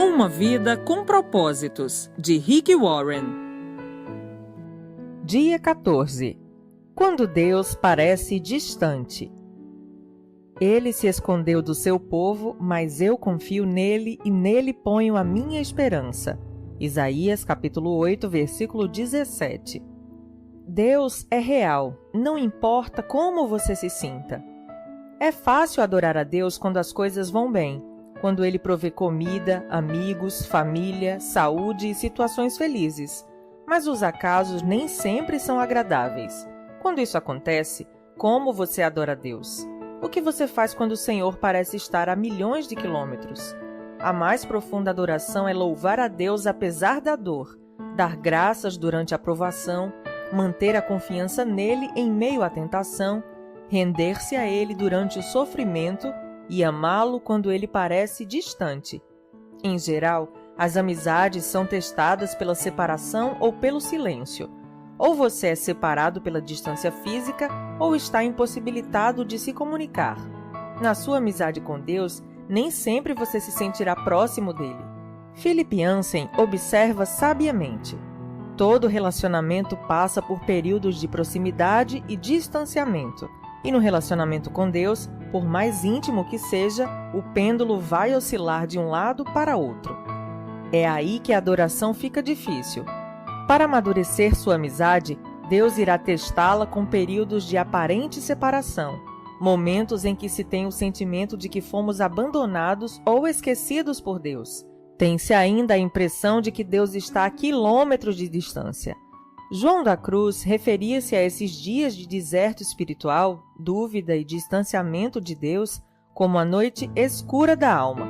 Uma vida com propósitos, de Rick Warren. Dia 14. Quando Deus parece distante. Ele se escondeu do seu povo, mas eu confio nele e nele ponho a minha esperança. Isaías capítulo 8, versículo 17. Deus é real, não importa como você se sinta. É fácil adorar a Deus quando as coisas vão bem, quando Ele provê comida, amigos, família, saúde e situações felizes. Mas os acasos nem sempre são agradáveis. Quando isso acontece, como você adora a Deus? O que você faz quando o Senhor parece estar a milhões de quilômetros? A mais profunda adoração é louvar a Deus apesar da dor, dar graças durante a provação, manter a confiança nele em meio à tentação, render-se a Ele durante o sofrimento e amá-lo quando ele parece distante. Em geral, as amizades são testadas pela separação ou pelo silêncio. Ou você é separado pela distância física ou está impossibilitado de se comunicar. Na sua amizade com Deus, nem sempre você se sentirá próximo dele. Philip Yancey observa sabiamente: todo relacionamento passa por períodos de proximidade e distanciamento. E no relacionamento com Deus, por mais íntimo que seja, o pêndulo vai oscilar de um lado para outro. É aí que a adoração fica difícil. Para amadurecer sua amizade, Deus irá testá-la com períodos de aparente separação, momentos em que se tem o sentimento de que fomos abandonados ou esquecidos por Deus. Tem-se ainda a impressão de que Deus está a quilômetros de distância. João da Cruz referia-se a esses dias de deserto espiritual, dúvida e distanciamento de Deus como a noite escura da alma.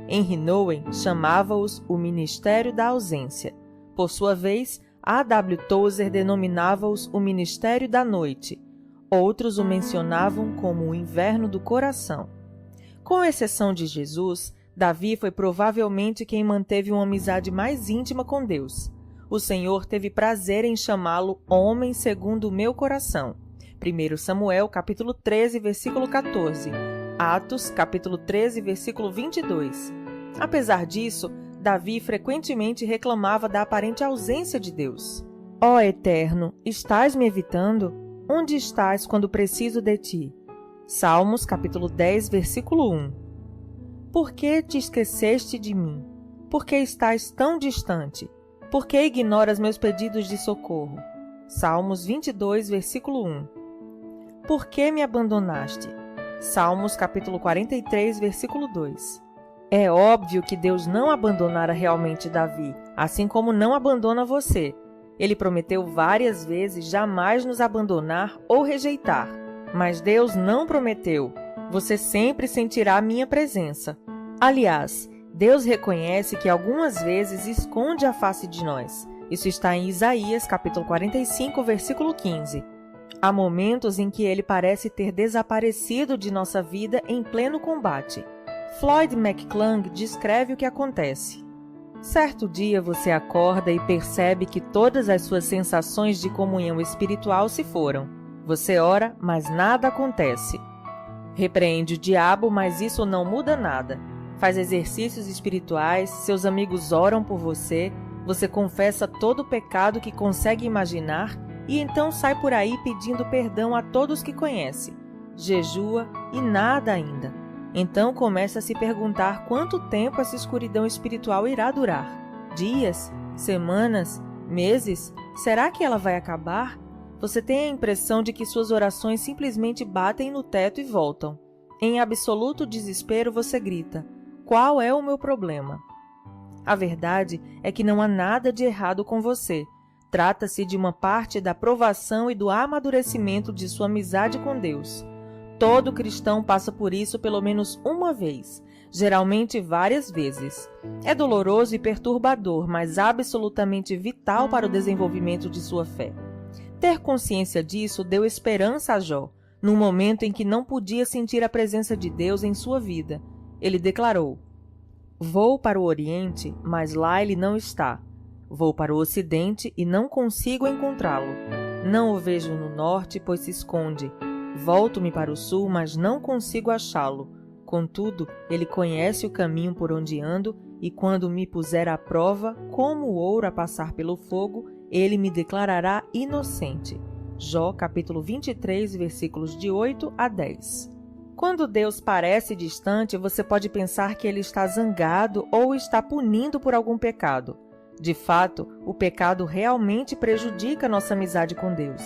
Henry Nouwen chamava-os o ministério da ausência. Por sua vez, A. W. Tozer denominava-os o ministério da noite. Outros o mencionavam como o inverno do coração. Com exceção de Jesus, Davi foi provavelmente quem manteve uma amizade mais íntima com Deus. O Senhor teve prazer em chamá-lo homem segundo o meu coração. 1 Samuel, capítulo 13, versículo 14. Atos, capítulo 13, versículo 22. Apesar disso, Davi frequentemente reclamava da aparente ausência de Deus. Ó Eterno, estás me evitando? Onde estás quando preciso de ti? Salmos, capítulo 10, versículo 1. Por que te esqueceste de mim? Por que estás tão distante? Por que ignoras meus pedidos de socorro? Salmos 22, versículo 1. Por que me abandonaste? Salmos capítulo 43, versículo 2. É óbvio que Deus não abandonara realmente Davi, assim como não abandona você. Ele prometeu várias vezes jamais nos abandonar ou rejeitar. Mas Deus não prometeu. Você sempre sentirá a minha presença. Aliás, Deus reconhece que algumas vezes esconde a face de nós. Isso está em Isaías, capítulo 45, versículo 15. Há momentos em que ele parece ter desaparecido de nossa vida em pleno combate. Floyd McClung descreve o que acontece. Certo dia você acorda e percebe que todas as suas sensações de comunhão espiritual se foram. Você ora, mas nada acontece. Repreende o diabo, mas isso não muda nada. Faz exercícios espirituais, seus amigos oram por você, você confessa todo o pecado que consegue imaginar e então sai por aí pedindo perdão a todos que conhece. Jejua e nada ainda. Então começa a se perguntar quanto tempo essa escuridão espiritual irá durar. Dias? Semanas? Meses? Será que ela vai acabar? Você tem a impressão de que suas orações simplesmente batem no teto e voltam. Em absoluto desespero você grita: qual é o meu problema? A verdade é que não há nada de errado com você. Trata-se de uma parte da provação e do amadurecimento de sua amizade com Deus. Todo cristão passa por isso pelo menos uma vez, geralmente várias vezes. É doloroso e perturbador, mas absolutamente vital para o desenvolvimento de sua fé. Ter consciência disso deu esperança a Jó, num momento em que não podia sentir a presença de Deus em sua vida. Ele declarou: vou para o Oriente, mas lá ele não está. Vou para o Ocidente e não consigo encontrá-lo. Não o vejo no Norte, pois se esconde. Volto-me para o Sul, mas não consigo achá-lo. Contudo, ele conhece o caminho por onde ando, e quando me puser à prova, como o ouro a passar pelo fogo, ele me declarará inocente. Jó, capítulo 23, versículos de 8 a 10. Quando Deus parece distante, você pode pensar que ele está zangado ou está punindo por algum pecado. De fato, o pecado realmente prejudica nossa amizade com Deus.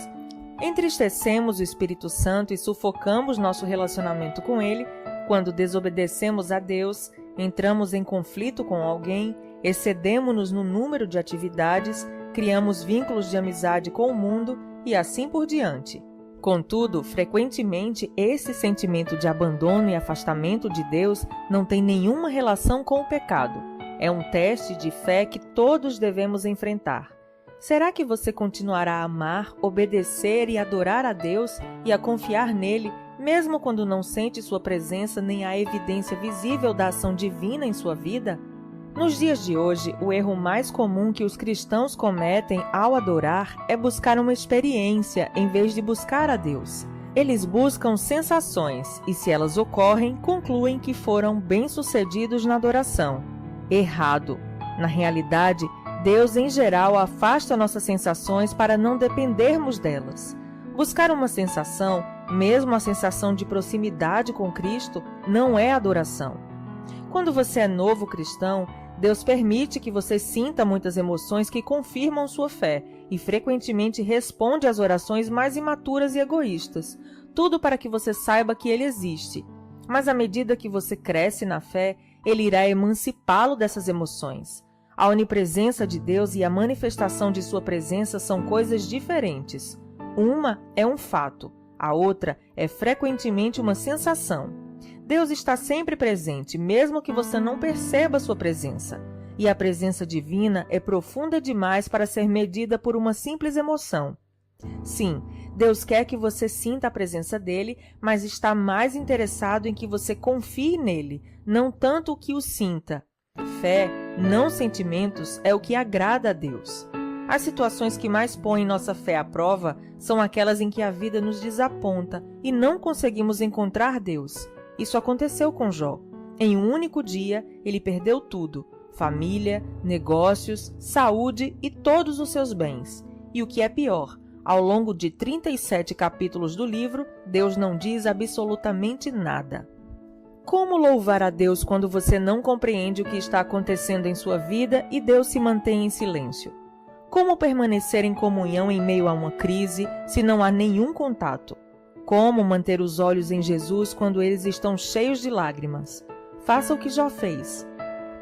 Entristecemos o Espírito Santo e sufocamos nosso relacionamento com ele quando desobedecemos a Deus, entramos em conflito com alguém, excedemos-nos no número de atividades, criamos vínculos de amizade com o mundo e assim por diante. Contudo, frequentemente, esse sentimento de abandono e afastamento de Deus não tem nenhuma relação com o pecado. É um teste de fé que todos devemos enfrentar. Será que você continuará a amar, obedecer e adorar a Deus e a confiar nele, mesmo quando não sente sua presença nem a evidência visível da ação divina em sua vida? Nos dias de hoje, o erro mais comum que os cristãos cometem ao adorar é buscar uma experiência em vez de buscar a Deus. Eles buscam sensações e, se elas ocorrem, concluem que foram bem-sucedidos na adoração. Errado. Na realidade, Deus, em geral, afasta nossas sensações para não dependermos delas. Buscar uma sensação, mesmo a sensação de proximidade com Cristo, não é adoração. Quando você é novo cristão, Deus permite que você sinta muitas emoções que confirmam sua fé e frequentemente responde às orações mais imaturas e egoístas, tudo para que você saiba que Ele existe. Mas à medida que você cresce na fé, Ele irá emancipá-lo dessas emoções. A onipresença de Deus e a manifestação de sua presença são coisas diferentes. Uma é um fato, a outra é frequentemente uma sensação. Deus está sempre presente, mesmo que você não perceba sua presença. E a presença divina é profunda demais para ser medida por uma simples emoção. Sim, Deus quer que você sinta a presença dele, mas está mais interessado em que você confie nele, não tanto que o sinta. Fé, não sentimentos, é o que agrada a Deus. As situações que mais põem nossa fé à prova são aquelas em que a vida nos desaponta e não conseguimos encontrar Deus. Isso aconteceu com Jó. Em um único dia, ele perdeu tudo: família, negócios, saúde e todos os seus bens. E o que é pior, ao longo de 37 capítulos do livro, Deus não diz absolutamente nada. Como louvar a Deus quando você não compreende o que está acontecendo em sua vida e Deus se mantém em silêncio? Como permanecer em comunhão em meio a uma crise se não há nenhum contato? Como manter os olhos em Jesus quando eles estão cheios de lágrimas? Faça o que Jó fez.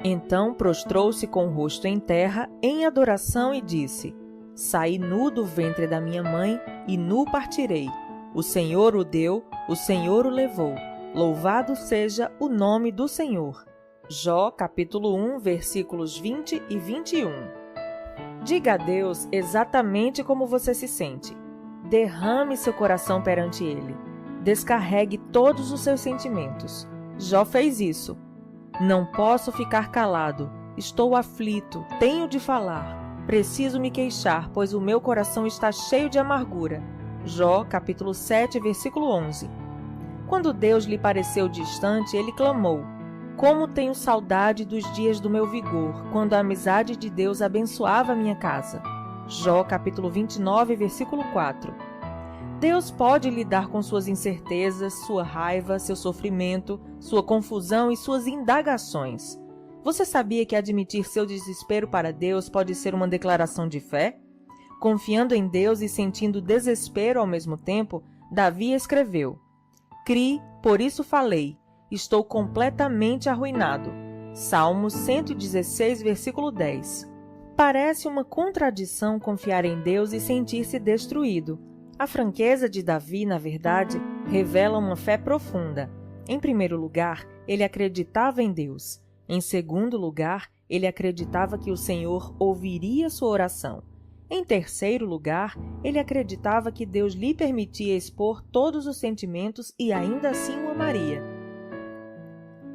Então prostrou-se com o rosto em terra, em adoração, e disse: Saí nu do ventre da minha mãe, e nu partirei. O Senhor o deu, o Senhor o levou. Louvado seja o nome do Senhor. Jó, capítulo 1, versículos 20 e 21. Diga a Deus exatamente como você se sente. Derrame seu coração perante Ele. Descarregue todos os seus sentimentos. Jó fez isso. Não posso ficar calado. Estou aflito. Tenho de falar. Preciso me queixar, pois o meu coração está cheio de amargura. Jó, capítulo 7, versículo 11. Quando Deus lhe pareceu distante, ele clamou: Como tenho saudade dos dias do meu vigor, quando a amizade de Deus abençoava a minha casa. Jó, capítulo 29, versículo 4. Deus pode lidar com suas incertezas, sua raiva, seu sofrimento, sua confusão e suas indagações. Você sabia que admitir seu desespero para Deus pode ser uma declaração de fé? Confiando em Deus e sentindo desespero ao mesmo tempo, Davi escreveu: Cri, por isso falei, estou completamente arruinado. Salmos 116, versículo 10. Parece uma contradição confiar em Deus e sentir-se destruído. A franqueza de Davi, na verdade, revela uma fé profunda. Em primeiro lugar, ele acreditava em Deus. Em segundo lugar, ele acreditava que o Senhor ouviria sua oração. Em terceiro lugar, ele acreditava que Deus lhe permitia expor todos os sentimentos e ainda assim o amaria.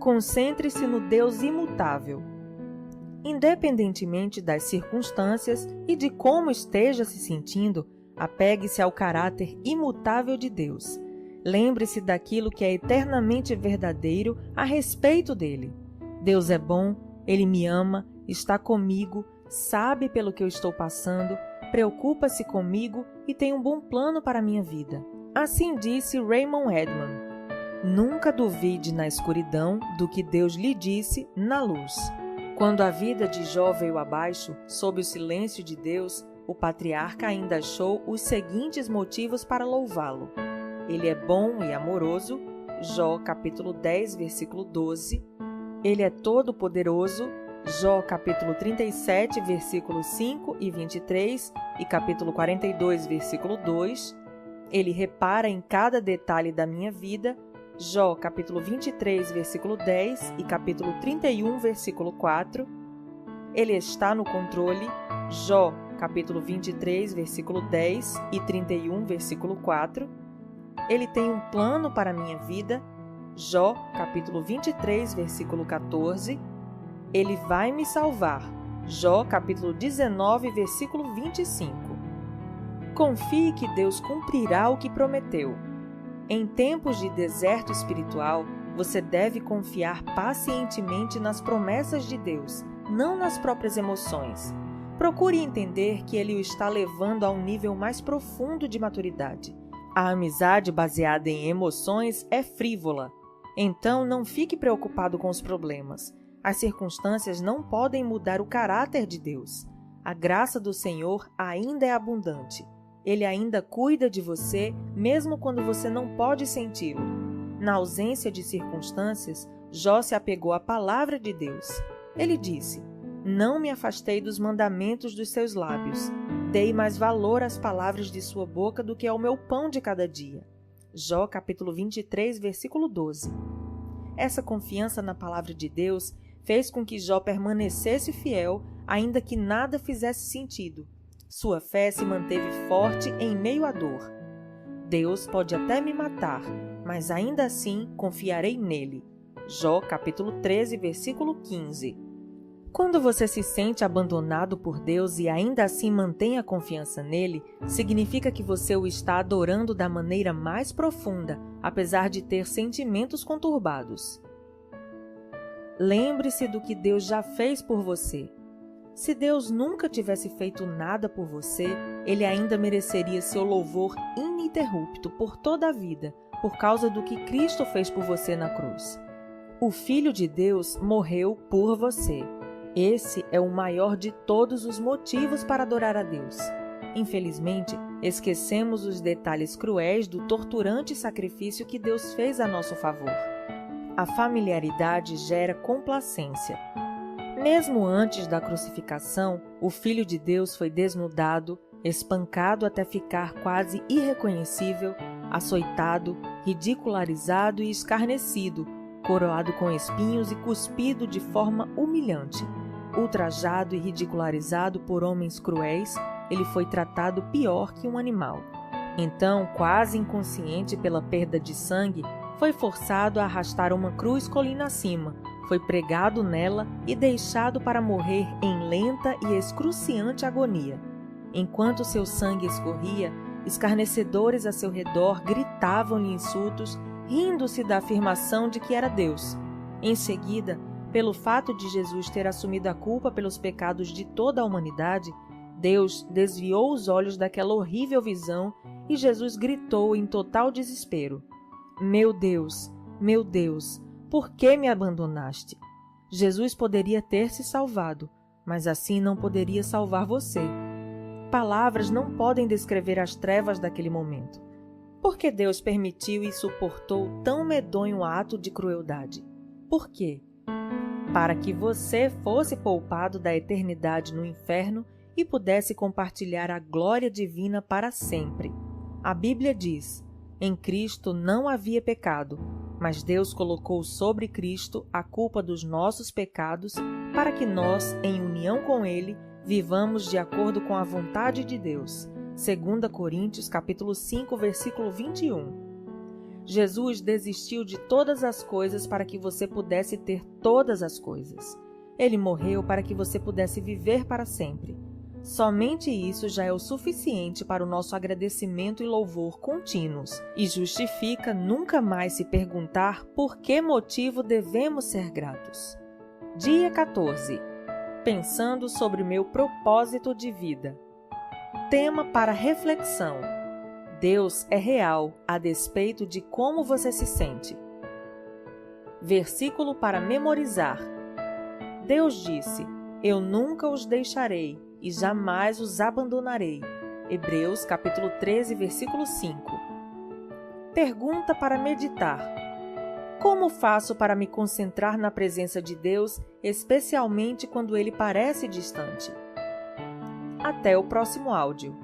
Concentre-se no Deus imutável. Independentemente das circunstâncias e de como esteja se sentindo, apegue-se ao caráter imutável de Deus. Lembre-se daquilo que é eternamente verdadeiro a respeito dele. Deus é bom, ele me ama, está comigo, sabe pelo que eu estou passando, preocupa-se comigo e tem um bom plano para a minha vida. Assim disse Raymond Edman. Nunca duvide na escuridão do que Deus lhe disse na luz. Quando a vida de Jó veio abaixo, sob o silêncio de Deus, o patriarca ainda achou os seguintes motivos para louvá-lo. Ele é bom e amoroso, Jó capítulo 10, versículo 12. Ele é todo-poderoso, Jó capítulo 37, versículos 5 e 23 e capítulo 42, versículo 2. Ele repara em cada detalhe da minha vida, Jó capítulo 23, versículo 10 e capítulo 31, versículo 4. Ele está no controle, Jó capítulo 23, versículo 10 e 31, versículo 4. Ele tem um plano para a minha vida, Jó capítulo 23, versículo 14. Ele vai me salvar, Jó capítulo 19, versículo 25. Confie que Deus cumprirá o que prometeu. Em tempos de deserto espiritual, você deve confiar pacientemente nas promessas de Deus, não nas próprias emoções. Procure entender que Ele o está levando a um nível mais profundo de maturidade. A amizade baseada em emoções é frívola. Então, não fique preocupado com os problemas. As circunstâncias não podem mudar o caráter de Deus. A graça do Senhor ainda é abundante. Ele ainda cuida de você, mesmo quando você não pode senti-lo. Na ausência de circunstâncias, Jó se apegou à palavra de Deus. Ele disse: Não me afastei dos mandamentos dos seus lábios. Dei mais valor às palavras de sua boca do que ao meu pão de cada dia. Jó capítulo 23, versículo 12. Essa confiança na palavra de Deus fez com que Jó permanecesse fiel, ainda que nada fizesse sentido. Sua fé se manteve forte em meio à dor. Deus pode até me matar, mas ainda assim confiarei nele. Jó capítulo 13, versículo 15. Quando você se sente abandonado por Deus e ainda assim mantém a confiança nele, significa que você o está adorando da maneira mais profunda, apesar de ter sentimentos conturbados. Lembre-se do que Deus já fez por você. Se Deus nunca tivesse feito nada por você, ele ainda mereceria seu louvor ininterrupto por toda a vida, por causa do que Cristo fez por você na cruz. O Filho de Deus morreu por você. Esse é o maior de todos os motivos para adorar a Deus. Infelizmente, esquecemos os detalhes cruéis do torturante sacrifício que Deus fez a nosso favor. A familiaridade gera complacência. Mesmo antes da crucificação, o Filho de Deus foi desnudado, espancado até ficar quase irreconhecível, açoitado, ridicularizado e escarnecido, coroado com espinhos e cuspido de forma humilhante. Ultrajado e ridicularizado por homens cruéis, ele foi tratado pior que um animal. Então, quase inconsciente pela perda de sangue, foi forçado a arrastar uma cruz colina acima, foi pregado nela e deixado para morrer em lenta e excruciante agonia. Enquanto seu sangue escorria, escarnecedores a seu redor gritavam-lhe insultos, rindo-se da afirmação de que era Deus. Em seguida, pelo fato de Jesus ter assumido a culpa pelos pecados de toda a humanidade, Deus desviou os olhos daquela horrível visão e Jesus gritou em total desespero: Meu Deus, por que me abandonaste? Jesus poderia ter se salvado, mas assim não poderia salvar você. Palavras não podem descrever as trevas daquele momento. Por que Deus permitiu e suportou tão medonho ato de crueldade? Por quê? Para que você fosse poupado da eternidade no inferno e pudesse compartilhar a glória divina para sempre. A Bíblia diz: em Cristo não havia pecado, mas Deus colocou sobre Cristo a culpa dos nossos pecados para que nós, em união com Ele, vivamos de acordo com a vontade de Deus. 2 Coríntios capítulo 5, versículo 21. Jesus desistiu de todas as coisas para que você pudesse ter todas as coisas. Ele morreu para que você pudesse viver para sempre. Somente isso já é o suficiente para o nosso agradecimento e louvor contínuos e justifica nunca mais se perguntar por que motivo devemos ser gratos. Dia 14. Pensando sobre o meu propósito de vida. Tema para reflexão: Deus é real a despeito de como você se sente. Versículo para memorizar. Deus disse: Eu nunca os deixarei e jamais os abandonarei. Hebreus capítulo 13, versículo 5. Pergunta para meditar: Como faço para me concentrar na presença de Deus, especialmente quando Ele parece distante? Até o próximo áudio.